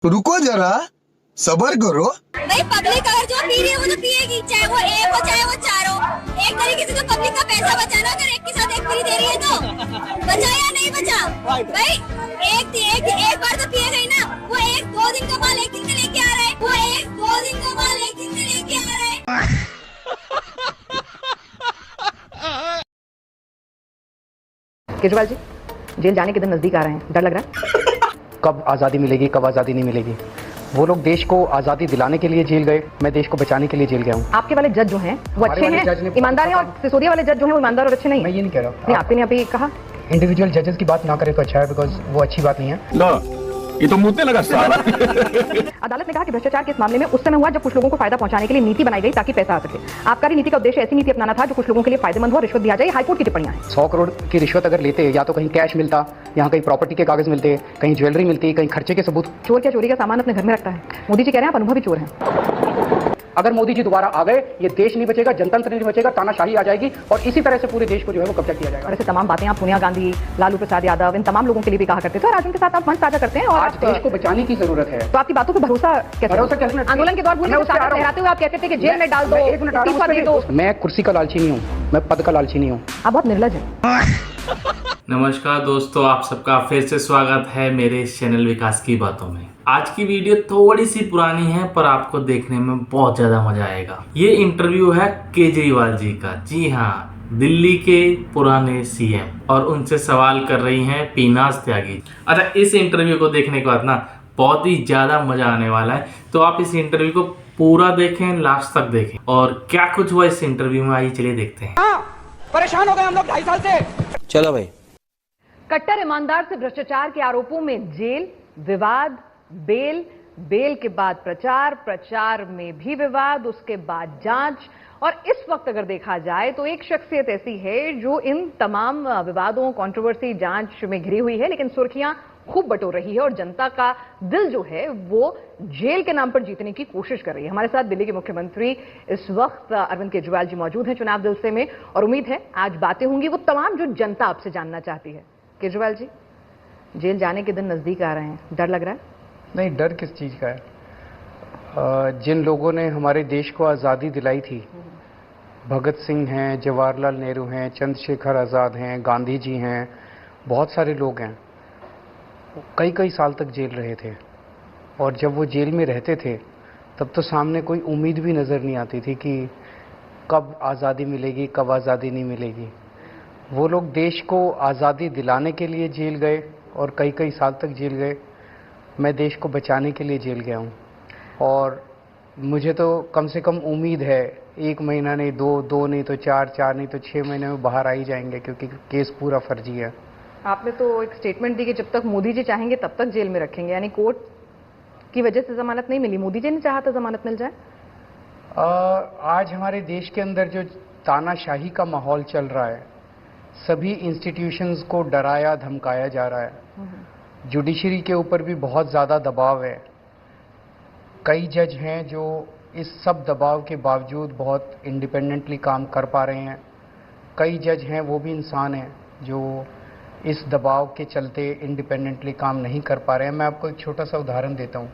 रुको जरा, सबर करो। भाई पब्लिक अगर जो पी रही है वो तो पिएगी, चाहे वो एक हो चाहे वो चार हो। एक तरीके से तो पब्लिक का पैसा बचाना, अगर एक के साथ एक फ्री दे रही है तो बचा या नहीं बचा। भाई एक बार तो पिएगा ही ना। वो एक दो दिन का माल एक दिन में लेके आ रहा है, वो एक दो दिन का माल एक दिन में लेके आ रहा है। केजरीवाल जी, जेल जाने के दिन नजदीक आ रहे हैं, डर लग रहा है? कब आज़ादी मिलेगी, कब आज़ादी नहीं मिलेगी। वो लोग देश को आज़ादी दिलाने के लिए जेल गए, मैं देश को बचाने के लिए जेल गया हूँ। आपके वाले जज जो हैं वो अच्छे हैं, ईमानदार हैं, और सिसोदिया वाले जज जो हैं वो ईमानदार और अच्छे नहीं मैं हैं। ये नहीं कह रहा नहीं, आपने अभी कहा इंडिविजुअल जजेस की बात ना करें तो अच्छा है, बिकॉज वो अच्छी बात नहीं है। लो, ये तो मुद्दे लगा साला। अदालत ने कहा कि भ्रष्टाचार के इस मामले में उस समय हुआ जब कुछ लोगों को फायदा पहुंचाने के लिए नीति बनाई गई ताकि पैसा आ सके। आबकारी नीति का उद्देश्य ऐसी नीति अपनाना था जो कुछ लोगों के लिए फायदेमंद हो, रिश्वत दिया जाए। हाईकोर्ट की टिप्पणियां हैं। 100 करोड़ की रिश्वत अगर लेते, या तो कहीं कैश मिलता, यहाँ कहीं प्रॉपर्टी के कागज मिलते, कहीं ज्वेलरी मिलती, कहीं खर्चे के सबूत। चोर क्या चोरी का सामान अपने घर में रखता है? मोदी जी कह रहे हैं आप अनुभवी चोर हैं। अगर मोदी जी दोबारा आ गए, ये देश नहीं बचेगा, जनतंत्र नहीं बचेगा, तानाशाही आ जाएगी और इसी तरह से पूरे देश को जो है वो कब्जा किया जाएगा। और ऐसे तमाम बातें आप सोनिया गांधी, लालू प्रसाद यादव, इन तमाम लोगों के लिए भी कहा करते थे और आज उनके साथ आप मंच साझा करते हैं। और आज देश को बचाने की जरूरत है। तो आपकी बातों पर भरोसा कैसे? आंदोलन के दौरान लहराते हुए आप कहते थे कि जेल में डाल दो, इस्तीफा दे दो। मैं कुर्सी का लालची नहीं हूँ, मैं पद का लालची नहीं हूँ। आप बहुत निर्लज हैं। नमस्कार दोस्तों, आप सबका फिर से स्वागत है मेरे इस चैनल विकास की बातों में। आज की वीडियो थोड़ी सी पुरानी है पर आपको देखने में बहुत ज्यादा मजा आएगा। ये इंटरव्यू है केजरीवाल जी का। जी हाँ, दिल्ली के पुराने सीएम, और उनसे सवाल कर रही हैं पीनाज त्यागी। अच्छा, इस इंटरव्यू को देखने के बाद ना बहुत ही ज्यादा मजा आने वाला है, तो आप इस इंटरव्यू को पूरा देखें, लास्ट तक देखें। और क्या कुछ हुआ इस इंटरव्यू में, आइए चलिए देखते हैं। परेशान हो गए हम लोग 2.5 साल से। चलो भाई। कट्टर ईमानदार से भ्रष्टाचार के आरोपों में जेल, विवाद, बेल, बेल के बाद प्रचार, प्रचार में भी विवाद, उसके बाद जांच। और इस वक्त अगर देखा जाए तो एक शख्सियत ऐसी है जो इन तमाम विवादों, कंट्रोवर्सी, जांच में घिरी हुई है, लेकिन सुर्खियां खूब बटोर रही है और जनता का दिल जो है वो जेल के नाम पर जीतने की कोशिश कर रही है। हमारे साथ दिल्ली के मुख्यमंत्री इस वक्त अरविंद केजरीवाल जी मौजूद हैं चुनाव दिवसे में, और उम्मीद है आज बातें होंगी वो तमाम जो जनता आपसे जानना चाहती है। केजरीवाल जी, जेल जाने के दिन नजदीक आ रहे हैं, डर लग रहा है? नहीं, डर किस चीज़ का है। जिन लोगों ने हमारे देश को आज़ादी दिलाई थी, भगत सिंह हैं, जवाहरलाल नेहरू हैं, चंद्रशेखर आज़ाद हैं, गांधी जी हैं, बहुत सारे लोग हैं, कई कई साल तक जेल रहे थे। और जब वो जेल में रहते थे तब तो सामने कोई उम्मीद भी नज़र नहीं आती थी कि कब आज़ादी मिलेगी, कब आज़ादी नहीं मिलेगी। वो लोग देश को आज़ादी दिलाने के लिए जेल गए और कई कई साल तक जेल गए। मैं देश को बचाने के लिए जेल गया हूँ, और मुझे तो कम से कम उम्मीद है 1 महीना नहीं, दो नहीं तो चार नहीं तो 6 महीने में बाहर आ ही जाएंगे, क्योंकि केस पूरा फर्जी है। आपने तो एक स्टेटमेंट दी कि जब तक मोदी जी चाहेंगे तब तक जेल में रखेंगे, यानी कोर्ट की वजह से जमानत नहीं मिली, मोदी जी ने चाहा था जमानत मिल जाए। आज हमारे देश के अंदर जो तानाशाही का माहौल चल रहा है, सभी इंस्टीट्यूशंस को डराया धमकाया जा रहा है। जुडिशरी के ऊपर भी बहुत ज़्यादा दबाव है। कई जज हैं जो इस सब दबाव के बावजूद बहुत इंडिपेंडेंटली काम कर पा रहे हैं। कई जज हैं वो भी इंसान हैं जो इस दबाव के चलते इंडिपेंडेंटली काम नहीं कर पा रहे हैं। मैं आपको एक छोटा सा उदाहरण देता हूँ।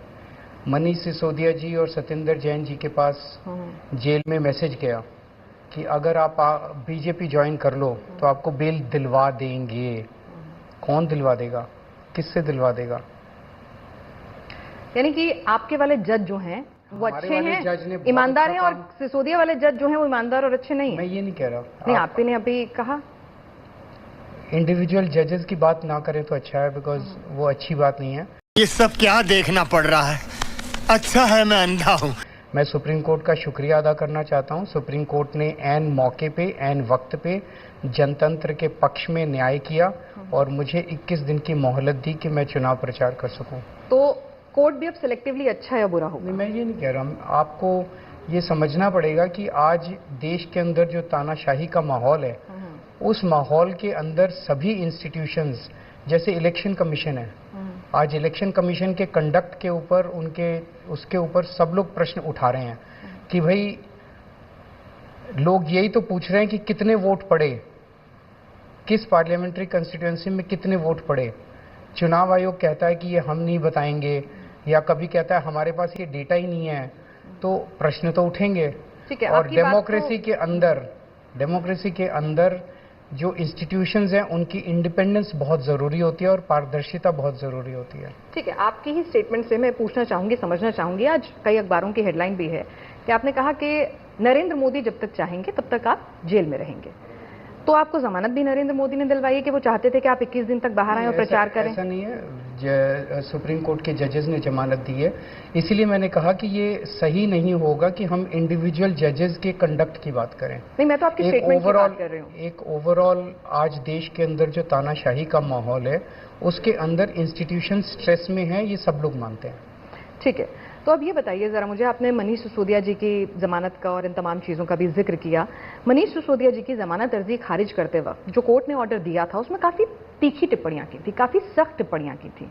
मनीष सिसोदिया जी और सत्येंद्र जैन जी के पास जेल में मैसेज गया कि अगर आप बीजेपी ज्वाइन कर लो तो आपको बेल दिलवा देंगे। कौन दिलवा देगा, किससे दिलवा देगा? यानी कि आपके वाले जज जो हैं वो अच्छे हैं, ईमानदार हैं, और सिसोदिया वाले जज जो हैं वो ईमानदार और अच्छे नहीं हैं। मैं ये नहीं कह रहा। नहीं, आपने अभी कहा इंडिविजुअल जजेस की बात ना करें तो अच्छा है, बिकॉज वो अच्छी बात नहीं है। ये सब क्या देखना पड़ रहा है? अच्छा है मैं अंधा हूँ। मैं सुप्रीम कोर्ट का शुक्रिया अदा करना चाहता हूँ। सुप्रीम कोर्ट ने ऐन मौके पे, ऐन वक्त पे जनतंत्र के पक्ष में न्याय किया और मुझे 21 दिन की मोहलत दी कि मैं चुनाव प्रचार कर सकूं। तो कोर्ट भी अब सिलेक्टिवली अच्छा या बुरा होगा? नहीं, मैं ये नहीं कह रहा। आपको ये समझना पड़ेगा कि आज देश के अंदर जो तानाशाही का माहौल है, उस माहौल के अंदर सभी इंस्टीट्यूशंस, जैसे इलेक्शन कमीशन है, आज इलेक्शन कमीशन के कंडक्ट के ऊपर, उसके ऊपर सब लोग प्रश्न उठा रहे हैं कि भाई लोग यही तो पूछ रहे हैं कि कितने वोट पड़े, किस पार्लियामेंट्री कंस्टिट्यूएंसी में कितने वोट पड़े। चुनाव आयोग कहता है कि ये हम नहीं बताएंगे, या कभी कहता है हमारे पास ये डेटा ही नहीं है, तो प्रश्न तो उठेंगे। ठीक है, और आपकी बात डेमोक्रेसी के अंदर जो इंस्टीट्यूशंस हैं उनकी इंडिपेंडेंस बहुत जरूरी होती है और पारदर्शिता बहुत जरूरी होती है। ठीक है, आपकी ही स्टेटमेंट से मैं पूछना चाहूंगी, समझना चाहूंगी, आज कई अखबारों की हेडलाइन भी है कि आपने कहा कि नरेंद्र मोदी जब तक चाहेंगे तब तक आप जेल में रहेंगे। तो आपको जमानत भी नरेंद्र मोदी ने दिलवाई है कि वो चाहते थे कि आप 21 दिन तक बाहर आए और प्रचार करें? ऐसा नहीं है, सुप्रीम कोर्ट के जजेस ने जमानत दी है। इसीलिए मैंने कहा कि ये सही नहीं होगा कि हम इंडिविजुअल जजेस के कंडक्ट की बात करें। नहीं, मैं तो आपकी स्टेटमेंट की बात कर रही हूँ। एक ओवरऑल आज देश के अंदर जो तानाशाही का माहौल है उसके अंदर इंस्टीट्यूशन स्ट्रेस में है, ये सब लोग मानते हैं। ठीक है, तो अब ये बताइए जरा मुझे, आपने मनीष सिसोदिया जी की जमानत का और इन तमाम चीज़ों का भी जिक्र किया। मनीष सिसोदिया जी की जमानत अर्जी खारिज करते वक्त जो कोर्ट ने ऑर्डर दिया था उसमें काफ़ी तीखी टिप्पणियां की थी, काफ़ी सख्त टिप्पणियां की थी,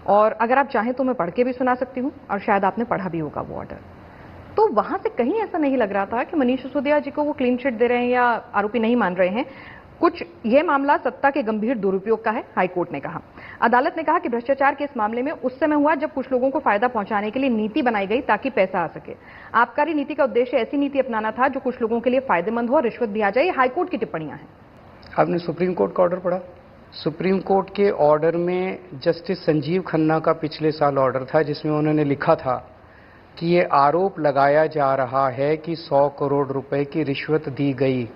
और अगर आप चाहें तो मैं पढ़ के भी सुना सकती हूँ, और शायद आपने पढ़ा भी होगा वो ऑर्डर। तो वहां से कहीं ऐसा नहीं लग रहा था कि मनीष सिसोदिया जी को वो क्लीन चिट दे रहे हैं या आरोपी नहीं मान रहे हैं। कुछ ये मामला सत्ता के गंभीर दुरुपयोग का है, हाईकोर्ट ने कहा। अदालत ने कहा कि भ्रष्टाचार के इस मामले में उस समय हुआ जब कुछ लोगों को फायदा पहुंचाने के लिए नीति बनाई गई ताकि पैसा आ सके। आबकारी नीति का उद्देश्य ऐसी नीति अपनाना था जो कुछ लोगों के लिए फायदेमंद हो और रिश्वत भी आ जाए। ये हाईकोर्ट की टिप्पणियां हैं। आपने सुप्रीम कोर्ट का ऑर्डर पढ़ा? सुप्रीम कोर्ट के ऑर्डर में जस्टिस संजीव खन्ना का पिछले साल ऑर्डर था जिसमें उन्होंने लिखा था कि ये आरोप लगाया जा रहा है कि 100 करोड़ रुपए की रिश्वत दी गई,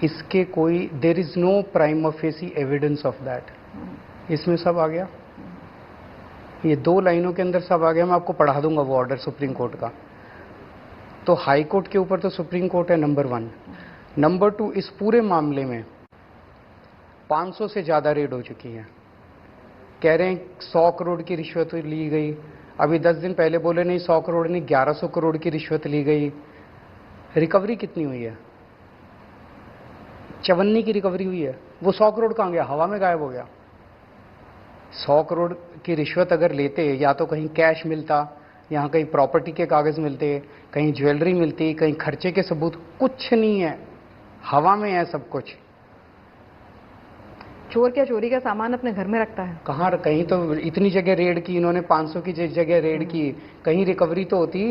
इसके कोई there is no prima facie evidence of that. इसमें सब आ गया, ये 2 लाइनों के अंदर सब आ गया। मैं आपको पढ़ा दूंगा वो ऑर्डर सुप्रीम कोर्ट का। तो हाई कोर्ट के ऊपर तो सुप्रीम कोर्ट है नंबर 1। नंबर 2, इस पूरे मामले में 500 से ज्यादा रेड हो चुकी है। कह रहे हैं 100 करोड़ की रिश्वत ली गई, अभी 10 दिन पहले बोले नहीं 100 करोड़ नहीं 1100 करोड़ की रिश्वत ली गई। रिकवरी कितनी हुई है? 54 की रिकवरी हुई है। वो 100 करोड़ कहाँ गया? हवा में गायब हो गया। 100 करोड़ की रिश्वत अगर लेते, या तो कहीं कैश मिलता, यहाँ कहीं प्रॉपर्टी के कागज मिलते, कहीं ज्वेलरी मिलती, कहीं खर्चे के सबूत, कुछ नहीं है, हवा में है सब कुछ। चोर क्या चोरी का सामान अपने घर में रखता है? कहाँ? कहीं तो इतनी जगह रेड की इन्होंने, 500 की जगह रेड की, कहीं रिकवरी तो होती।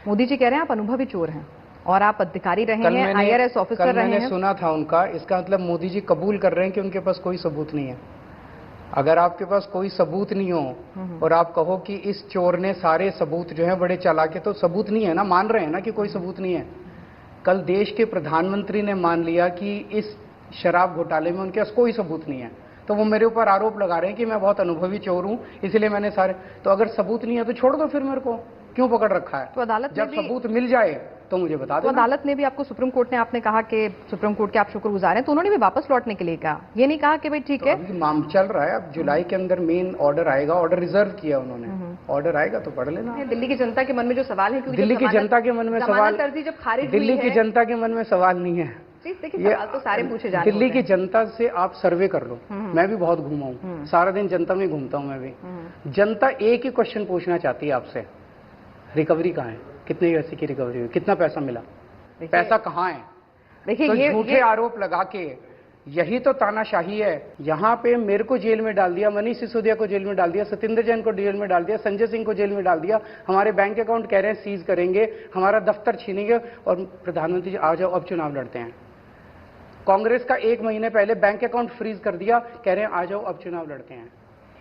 मोदी जी कह रहे हैं आप अनुभवी चोर हैं और आप अधिकारी रहे हैं, IRS ऑफिसर रहे हैं। मैंने सुना था उनका, इसका मतलब मोदी जी कबूल कर रहे हैं कि उनके पास कोई सबूत नहीं है। अगर आपके पास कोई सबूत नहीं हो और आप कहो कि इस चोर ने सारे सबूत जो है बड़े चालाक, तो सबूत नहीं है ना, मान रहे हैं ना कि कोई सबूत नहीं है। कल देश के प्रधानमंत्री ने मान लिया कि इस शराब घोटाले में उनके पास कोई सबूत नहीं है, तो वो मेरे ऊपर आरोप लगा रहे हैं कि मैं बहुत अनुभवी चोर हूं इसलिए मैंने सारे। तो अगर सबूत नहीं है तो छोड़ दो, फिर मेरे को क्यों पकड़ रखा है? तो अदालत जब सबूत मिल जाए तो मुझे बता दो। अदालत ने भी आपको, सुप्रीम कोर्ट ने, आपने कहा कि सुप्रीम कोर्ट के आप शुक्रगुजार हैं, तो उन्होंने भी वापस लौटने के लिए कहा, ये नहीं कहा कि भाई ठीक है। अभी मामला चल रहा है, अब जुलाई के अंदर मेन ऑर्डर आएगा, ऑर्डर रिजर्व किया उन्होंने, ऑर्डर आएगा तो पढ़ लेना। दिल्ली की जनता के मन में जो सवाल है, क्योंकि दिल्ली की जनता के मन में सवाल, अर्जी जब खारिज दिल्ली की जनता के मन में सवाल नहीं है। देखिए सवाल तो सारे पूछे जाने दिल्ली की जनता से आप सर्वे कर लो, मैं भी बहुत घूमा हूँ, सारा दिन जनता में घूमता हूँ मैं भी। जनता एक ही क्वेश्चन पूछना चाहती है आपसे, रिकवरी कहाँ है, कितने पैसे की रिकवरी हुई, कितना पैसा मिला, पैसा कहाँ है? देखिए तो ये झूठे आरोप लगा के, यही तो तानाशाही है। यहाँ पे मेरे को जेल में डाल दिया, मनीष सिसोदिया को जेल में डाल दिया, सत्येंद्र जैन को जेल में डाल दिया, संजय सिंह को जेल में डाल दिया, हमारे बैंक अकाउंट कह रहे हैं सीज करेंगे, हमारा दफ्तर छीनेंगे, और प्रधानमंत्री जी आ जाओ अब चुनाव लड़ते हैं। कांग्रेस का 1 महीने पहले बैंक अकाउंट फ्रीज कर दिया, कह रहे हैं आ जाओ अब चुनाव लड़ते हैं।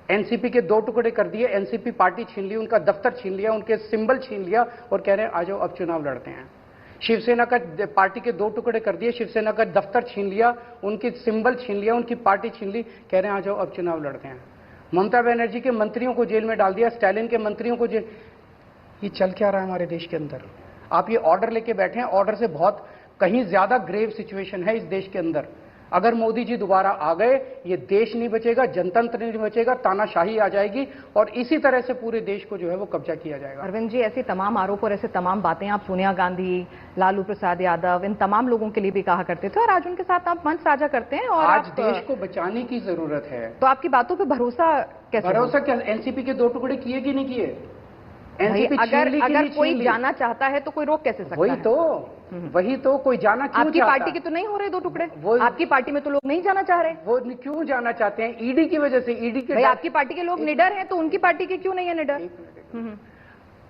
एनसीपी के 2 टुकड़े कर दिए, एनसीपी पार्टी छीन ली, उनका दफ्तर छीन लिया, उनके सिंबल छीन लिया, और कह रहे हैं आ जाओ अब चुनाव लड़ते हैं। शिवसेना का पार्टी के 2 टुकड़े कर दिए, शिवसेना का दफ्तर छीन लिया, उनकी सिंबल छीन लिया, उनकी पार्टी छीन ली, कह रहे हैं आ जाओ अब चुनाव लड़ते हैं। ममता बनर्जी के मंत्रियों को जेल में डाल दिया, स्टालिन के मंत्रियों को जेल। ये चल क्या रहा है हमारे देश के अंदर? आप ये ऑर्डर लेके बैठे हैं, ऑर्डर से बहुत कहीं ज्यादा ग्रेव सिचुएशन है इस देश के अंदर। अगर मोदी जी दोबारा आ गए, ये देश नहीं बचेगा, जनतंत्र नहीं बचेगा, तानाशाही आ जाएगी, और इसी तरह से पूरे देश को जो है वो कब्जा किया जाएगा। अरविंद जी, ऐसी तमाम आरोप और ऐसे तमाम बातें आप सोनिया गांधी, लालू प्रसाद यादव, इन तमाम लोगों के लिए भी कहा करते थे, और आज उनके साथ आप मंच साझा करते हैं, और आज देश को बचाने की जरूरत है। तो आपकी बातों पर भरोसा कैसे? भरोसा क्या? एनसीपी के 2 टुकड़े किए कि नहीं किए? अगर कोई जाना चाहता है तो कोई रोक कैसे सकता है? वही तो कोई जाना क्यों आपकी पार्टी के तो नहीं हो रहे 2 टुकड़े? आपकी पार्टी में तो लोग नहीं जाना चाह रहे। वो क्यों जाना चाहते हैं? ईडी की वजह से। ईडी के आपकी पार्टी के लोग निडर हैं, तो उनकी पार्टी के क्यों नहीं है निडर?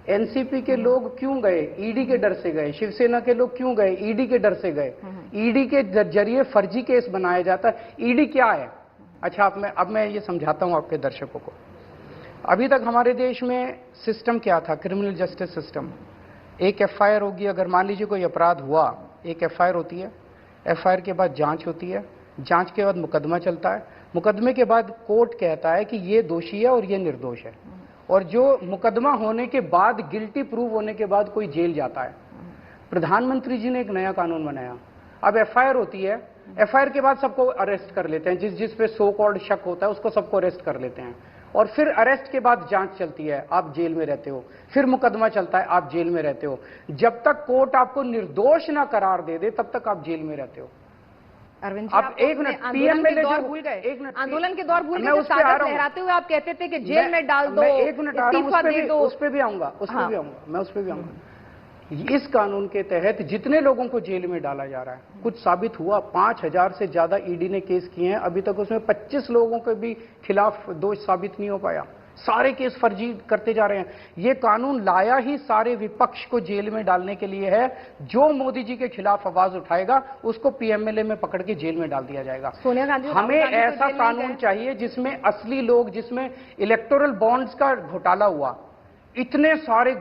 एनसीपी के लोग क्यों गए? ईडी के डर से गए। शिवसेना के लोग क्यों गए? ईडी के डर से गए। ईडी के जरिए फर्जी केस बनाया जाता है। ईडी क्या है? अच्छा, अब मैं ये समझाता हूं आपके दर्शकों को। अभी तक हमारे देश में सिस्टम क्या था? Criminal justice system. एक एफआईआर होगी, अगर मान लीजिए कोई अपराध हुआ, एक एफआईआर होती है, एफआईआर के बाद जांच होती है, जांच के बाद मुकदमा चलता है, मुकदमे के बाद कोर्ट कहता है कि ये दोषी है और ये निर्दोष है, और जो मुकदमा होने के बाद, गिल्टी प्रूव होने के बाद कोई जेल जाता है। प्रधानमंत्री जी ने एक नया कानून बनाया। अब एफआईआर होती है, एफआईआर के बाद सबको अरेस्ट कर लेते हैं, जिस पे सो कॉल्ड शक होता है उसको सबको अरेस्ट कर लेते हैं, और फिर अरेस्ट के बाद जांच चलती है, आप जेल में रहते हो, फिर मुकदमा चलता है, आप जेल में रहते हो। जब तक कोर्ट आपको निर्दोष ना करार दे दे तब तक आप जेल में रहते हो। अरविंद जी, आप आप एक मिनट, आंदोलन के दौर भूल गए। एक मिनट, आंदोलन के दौर भूल मैं गए। उस पे आ रहा हूं। लहराते हुए आप कहते थे कि जेल में डाल दो, मैं एक मिनट आ रहा हूं, इस्तीफा दे दो। उस पे भी आऊंगा, उस पे भी आऊंगा, मैं उस पे भी आऊंगा। इस कानून के तहत जितने लोगों को जेल में डाला जा रहा है, कुछ साबित हुआ, 5000 से ज्यादा ईडी ने केस किए हैं, अभी तक उसमें 25 लोगों के भी खिलाफ दोष साबित नहीं हो पाया। सारे केस फर्जी करते जा रहे हैं। ये कानून लाया ही सारे विपक्ष को जेल में डालने के लिए है। जो मोदी जी के खिलाफ आवाज उठाएगा उसको पीएमएलए में पकड़ के जेल में डाल दिया जाएगा। सोनिया गांधी, हमें ऐसा कानून चाहिए जिसमें असली लोग, जिसमें इलेक्टोरल बॉन्ड्स का घोटाला हुआ, इतने सारे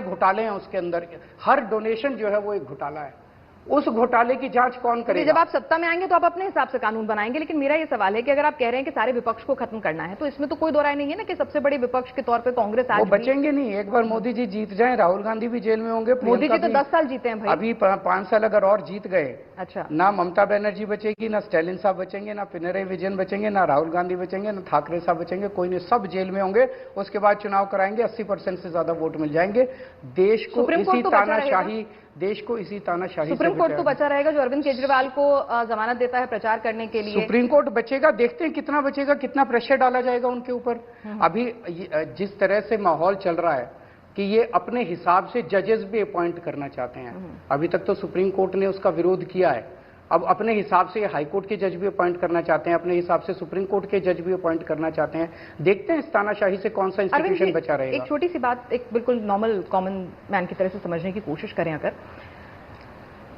घोटाले हैं उसके अंदर, हर डोनेशन जो है वो एक घोटाला है। उस घोटाले की जांच कौन करेगा? जब आप सत्ता में आएंगे तो आप अपने हिसाब से कानून बनाएंगे, लेकिन मेरा ये सवाल है कि अगर आप कह रहे हैं कि सारे विपक्ष को खत्म करना है, तो इसमें तो कोई दो राय नहीं है ना कि सबसे बड़े विपक्ष के तौर पे कांग्रेस आज वो बचेंगे नहीं। एक बार मोदी जी जीत जाएं, राहुल गांधी भी जेल में होंगे। मोदी जी तो 10 साल जीते हैं भाई। अभी 5 साल अगर और जीत गए, अच्छा, ना ममता बनर्जी बचेगी, ना स्टालिन साहब बचेंगे, ना पिनरई विजयन बचेंगे, ना राहुल गांधी बचेंगे, ना ठाकरे साहब बचेंगे, कोई नहीं, सब जेल में होंगे। उसके बाद चुनाव कराएंगे, 80% से ज्यादा वोट मिल जाएंगे। देश को इसी तानाशाही सुप्रीम कोर्ट तो बचा रहेगा जो अरविंद केजरीवाल को जमानत देता है प्रचार करने के लिए। सुप्रीम कोर्ट बचेगा, देखते हैं कितना बचेगा, कितना प्रेशर डाला जाएगा उनके ऊपर। अभी जिस तरह से माहौल चल रहा है कि ये अपने हिसाब से जजेस भी अपॉइंट करना चाहते हैं। अभी तक तो सुप्रीम कोर्ट ने उसका विरोध किया है, अब अपने हिसाब से हाई कोर्ट के जज भी अपॉइंट करना चाहते हैं, अपने हिसाब से सुप्रीम कोर्ट के जज भी अपॉइंट करना चाहते हैं। देखते हैं इस तानाशाही से कौन सा इंस्टीट्यूशन बचा रहेगा। एक छोटी सी बात, एक बिल्कुल नॉर्मल कॉमन मैन की तरह से समझने की कोशिश करें। अगर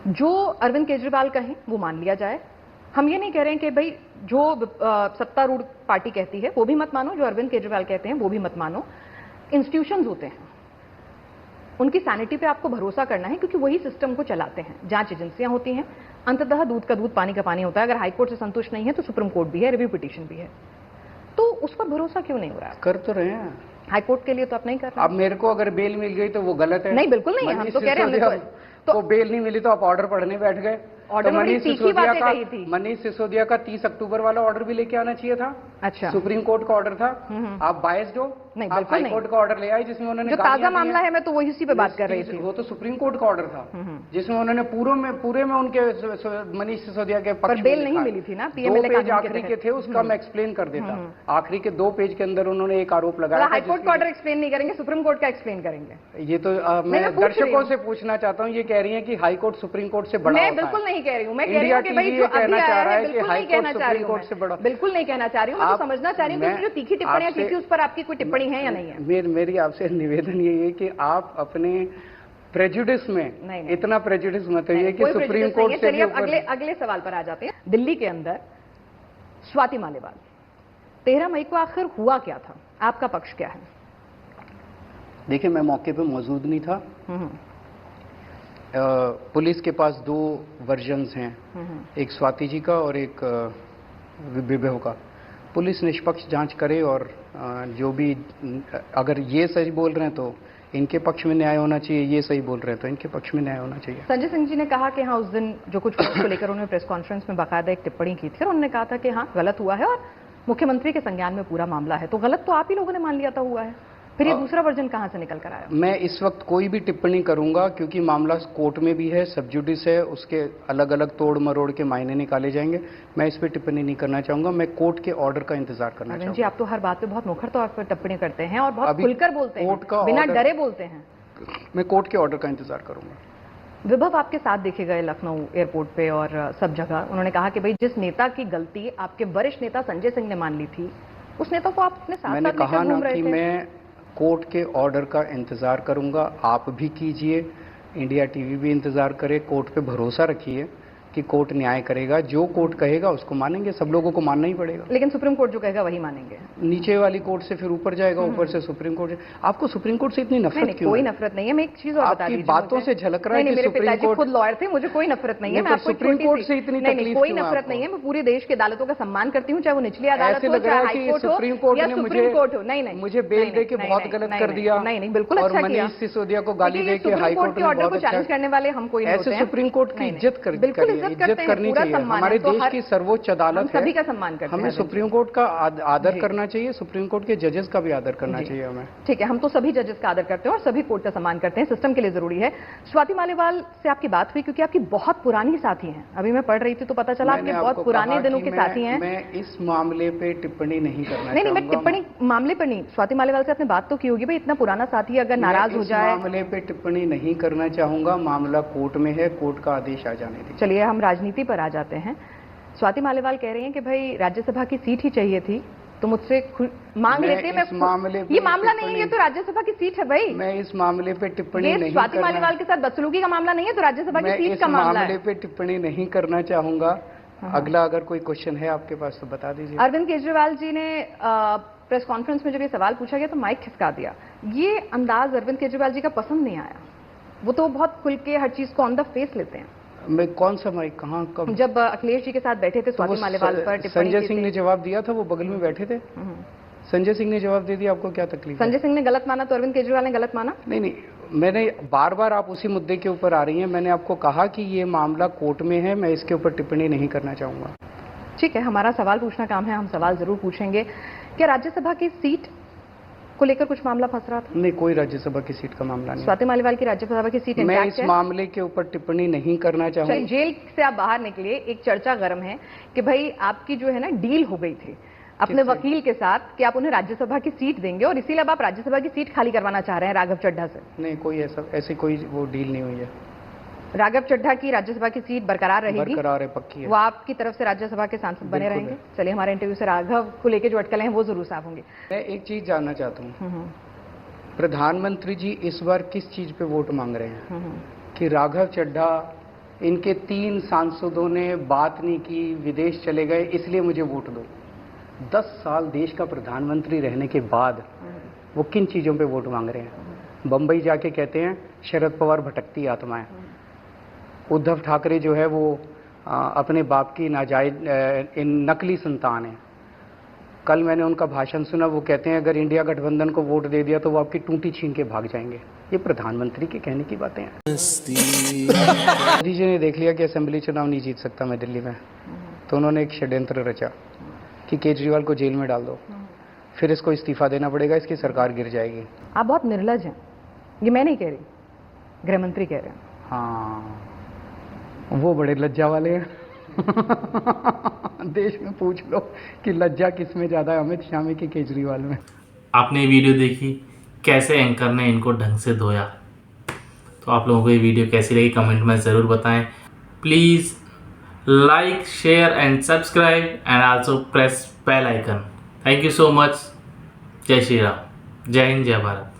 जो अरविंद केजरीवाल कहें वो मान लिया जाए, हम ये नहीं कह रहे हैं कि भाई जो सत्तारूढ़ पार्टी कहती है वो भी मत मानो, जो अरविंद केजरीवाल कहते हैं वो भी मत मानो। इंस्टीट्यूशंस होते हैं, उनकी सैनिटी पे आपको भरोसा करना है, क्योंकि वही सिस्टम को चलाते हैं। जांच एजेंसियां होती हैं, अंततः दूध का दूध पानी का पानी होता है। अगर हाईकोर्ट से संतुष्ट नहीं है तो सुप्रीम कोर्ट भी है, रिव्यू पिटीशन भी है, तो उस पर भरोसा क्यों नहीं हो रहा है? कर तो रहे हैं हाईकोर्ट के लिए तो आप नहीं कर रहे। अब मेरे को अगर बेल मिल गई तो वो गलत है? नहीं, बिल्कुल नहीं, हम तो कह रहे हैं तो बेल नहीं मिली तो आप ऑर्डर पढ़ने बैठ गए। ऑर्डर तो मनीष सिसोदिया का 30 अक्टूबर वाला ऑर्डर भी लेके आना चाहिए था। अच्छा, सुप्रीम कोर्ट का ऑर्डर था। आप बायस्ड हो? नहीं, आप हाई कोर्ट का ऑर्डर ले आए जिसमें उन्होंने जो ताजा मामला है, मैं तो वही उसी पे बात कर रही थी। वो तो सुप्रीम कोर्ट का ऑर्डर था जिसमें उन्होंने पूरे में उनके मनीष सिसोदिया के पक्ष बेल नहीं मिली थी ना। 2 पेज आखिरी के थे, उसका मैं एक्सप्लेन कर देता। आखिरी के 2 पेज के अंदर उन्होंने एक आरोप लगाया। हाईकोर्ट का ऑर्डर एक्सप्लेन नहीं करेंगे, सुप्रीम कोर्ट का एक्सप्लेन करेंगे। ये तो मैं दर्शकों से पूछना चाहता हूँ, ये कह रही है कि हाई कोर्ट सुप्रीम कोर्ट से बड़ा। मैं बिल्कुल नहीं कह रही हूँ, मैं कह रही हूँ कि भाई जो अभी आया है बिल्कुल नहीं कहना चाह रही हूँ, बिल्कुल नहीं कहना चाह रही हूँ। मैं तो समझना चाह रही हूँ कि जो तीखी टिप्पणियां की थी उस पर आपकी कोई टिप्पणी है या नहीं है? मेरी आपसे निवेदन यही है कि आप अपने प्रेजुडिस में इतना प्रेजुडिस मत होइए कि सुप्रीम कोर्ट से भी ऊपर। अगले सवाल पर आ जाते हैं। दिल्ली के अंदर स्वाति मालेवाल, 13 मई को आखिर हुआ क्या था? आपका पक्ष क्या है? देखिए, मैं मौके पे मौजूद नहीं था। पुलिस के पास 2 वर्जन्स हैं, एक स्वाति जी का और एक विभव का। पुलिस निष्पक्ष जांच करे और जो भी, अगर ये सही बोल रहे हैं तो इनके पक्ष में न्याय होना चाहिए, ये सही बोल रहे हैं तो इनके पक्ष में न्याय होना चाहिए। संजय सिंह जी ने कहा कि हाँ, उस दिन जो कुछ को लेकर उन्होंने प्रेस कॉन्फ्रेंस में बाकायदा एक टिप्पणी की थी और उन्होंने कहा था कि हाँ, गलत हुआ है और मुख्यमंत्री के संज्ञान में पूरा मामला है। तो गलत तो आप ही लोगों ने मान लिया था हुआ है, फिर ये दूसरा वर्जन कहां से निकल कर आया? मैं इस वक्त कोई भी टिप्पणी करूंगा क्योंकि मामला कोर्ट में भी है, सब जुडिस है, उसके अलग अलग तोड़ मरोड़ के मायने निकाले जाएंगे। मैं इस पे टिप्पणी नहीं करना चाहूंगा, मैं कोर्ट के ऑर्डर का इंतजार करना चाहूंगा। जी, आप तो हर बात पे बहुत मुखर तौर पर टिप्पणी करते हैं और बहुत खुलकर बोलते हैं, बिना डरे बोलते हैं। मैं कोर्ट के ऑर्डर का इंतजार करूंगा। विभव आपके साथ देखे गए लखनऊ एयरपोर्ट पे और सब जगह। उन्होंने कहा कि भाई जिस नेता की गलती आपके वरिष्ठ नेता संजय सिंह ने मान ली थी, उस नेता को आप अपने साथ मैंने कहा ना कि मैं कोर्ट के ऑर्डर का इंतज़ार करूंगा। आप भी कीजिए, इंडिया टीवी भी इंतज़ार करे। कोर्ट पे भरोसा रखिए कि कोर्ट न्याय करेगा। जो कोर्ट कहेगा उसको मानेंगे, सब लोगों को मानना ही पड़ेगा। लेकिन सुप्रीम कोर्ट जो कहेगा वही मानेंगे। नीचे वाली कोर्ट से फिर ऊपर जाएगा, ऊपर से सुप्रीम कोर्ट। आपको सुप्रीम कोर्ट से इतनी नफरत क्यों? कोई नफरत नहीं है। मैं एक चीज और बता आपकी दीजिए, बातों से झलक रहा है कि मेरे सुप्रीम पिताजी कोर्ट खुद लॉयर थे, मुझे कोई नफरत नहीं है। मैं आपको सुप्रीम कोर्ट से इतनी तकलीफ कोई क्यों है नफरत आपको? नहीं है। मैं पूरे देश की अदालतों का सम्मान करती हूँ, चाहे वो निचली अदालत ऐसे हो, लग रहा चाहे है कि हाई कोर्ट हो सुप्रीम कोर्ट या ने सुप्रीम कोर्ट हो। नहीं, मुझे बेल दे के बहुत गलत कर दिया। नहीं, बिल्कुल अच्छा किया। मनीष सिसोदिया को गाली देखिए, दे के हाई कोर्ट के ने ऑर्डर बहुत को अच्छा। चैलेंज करने वाले हम कोई नहीं होते ऐसे हैं। सुप्रीम कोर्ट की इज्जत बिल्कुल इज्जत करनी चाहिए। हमारे देश की सर्वोच्च अदालत है, सभी का सम्मान करते हैं। हमें सुप्रीम कोर्ट का आदर करना चाहिए, सुप्रीम कोर्ट के जजेस का भी आदर करना चाहिए हमें। ठीक है, हम तो सभी जजेस का आदर करते हैं और सभी कोर्ट का सम्मान करते हैं, सिस्टम के लिए जरूरी है। स्वाति मालीवाल से आपकी बात हुई क्योंकि आपकी बहुत पुरानी साथी हैं। अभी मैं पढ़ रही थी तो पता चला आपके बहुत पुराने दिनों के साथी हैं। मैं इस मामले पे टिप्पणी नहीं करना नहीं, मैं टिप्पणी मामले पर नहीं, स्वाति मालीवाल से आपने बात तो की होगी। भाई इतना पुराना साथी अगर नाराज हो जाए, मामले पे टिप्पणी नहीं करना चाहूंगा। मामला कोर्ट में है, कोर्ट का आदेश आ जाने दीजिए। चलिए हम राजनीति पर आ जाते हैं। स्वाति मालीवाल कह रही हैं कि भाई राज्यसभा की सीट ही चाहिए थी, तो मुझसे मांग लेते। मैं ये मामला नहीं है, ये तो राज्यसभा की सीट है भाई। मैं इस मामले पे टिप्पणी नहीं स्वाति मालीवाल के साथ बदसलूकी का मामला नहीं है, तो राज्यसभा की सीट का मामला है। मामले पे टिप्पणी नहीं करना चाहूंगा। अगला अगर कोई क्वेश्चन है आपके पास तो बता दीजिए। अरविंद केजरीवाल जी ने प्रेस कॉन्फ्रेंस में जब ये सवाल पूछा गया तो माइक खिसका दिया। ये अंदाज अरविंद केजरीवाल जी का पसंद नहीं आया। वो तो बहुत खुल के हर चीज को ऑन द फेस लेते हैं। मैं कौन सा माइक कहाँ कब? जब अखिलेश जी के साथ बैठे थे स्वाति मालीवाल पर टिप्पणी संजय सिंह ने जवाब दिया था, वो बगल में बैठे थे। संजय सिंह ने जवाब दे दिया, आपको क्या तकलीफ? संजय सिंह ने गलत माना तो अरविंद केजरीवाल ने गलत माना? नहीं, मैंने बार बार आप उसी मुद्दे के ऊपर आ रही हैं। मैंने आपको कहा कि ये मामला कोर्ट में है, मैं इसके ऊपर टिप्पणी नहीं करना चाहूंगा। ठीक है, हमारा सवाल पूछना काम है, हम सवाल जरूर पूछेंगे। क्या राज्यसभा की सीट को लेकर कुछ मामला फंस रहा था? नहीं, कोई राज्यसभा की सीट का मामला नहीं। स्वाति मालीवाल की राज्यसभा की सीट मैं इस मामले के ऊपर टिप्पणी नहीं करना चाहूंगा। जेल से आप बाहर निकले, एक चर्चा गर्म है कि भाई आपकी जो है ना डील हो गई थी अपने वकील के साथ कि आप उन्हें राज्यसभा की सीट देंगे और इसीलिए अब आप राज्यसभा की सीट खाली करवाना चाह रहे हैं राघव चड्ढा से। नहीं, कोई ऐसी कोई वो डील नहीं हुई है। राघव चड्ढा की राज्यसभा की सीट बरकरार रहेगी? बरकरार है, पक्की है। वो आपकी तरफ से राज्यसभा के सांसद बने रहेंगे? चलिए, हमारे इंटरव्यू से राघव को लेकर जो अटकलें हैं वो जरूर साफ होंगी। मैं एक चीज जानना चाहता हूँ, प्रधानमंत्री जी इस बार किस चीज पे वोट मांग रहे हैं? कि राघव चड्ढा, इनके 3 सांसदों ने बात नहीं की, विदेश चले गए, इसलिए मुझे वोट दो। 10 साल देश का प्रधानमंत्री रहने के बाद वो किन चीजों पे वोट मांग रहे हैं? बंबई जाके कहते हैं शरद पवार भटकती आत्माएं। उद्धव ठाकरे जो है वो अपने बाप की नाजायज नकली संतान है। कल मैंने उनका भाषण सुना, वो कहते हैं अगर इंडिया गठबंधन को वोट दे दिया तो वो आपकी टूटी छीन के भाग जाएंगे। ये प्रधानमंत्री के कहने की बातें हैं। मोदी जी ने देख लिया कि असेंबली चुनाव नहीं जीत सकता मैं दिल्ली में, तो उन्होंने एक षड्यंत्र रचा कि केजरीवाल को जेल में डाल दो, फिर इसको इस्तीफा देना पड़ेगा, इसकी सरकार गिर जाएगी। आप बहुत निर्लज हैं, ये मैं नहीं कह रही, गृह मंत्री कह रहे हैं। हाँ, वो बड़े लज्जा वाले हैं। देश में पूछ लो कि लज्जा किस में ज्यादा है, अमित शाह में कि केजरीवाल में। आपने ये वीडियो देखी, कैसे एंकर ने इनको ढंग से धोया। तो आप लोगों को ये वीडियो कैसी लगी कमेंट में ज़रूर बताएं। Please like, share and subscribe and also press bell icon. Thank you so much. जय श्री राम, जय हिंद, जय भारत।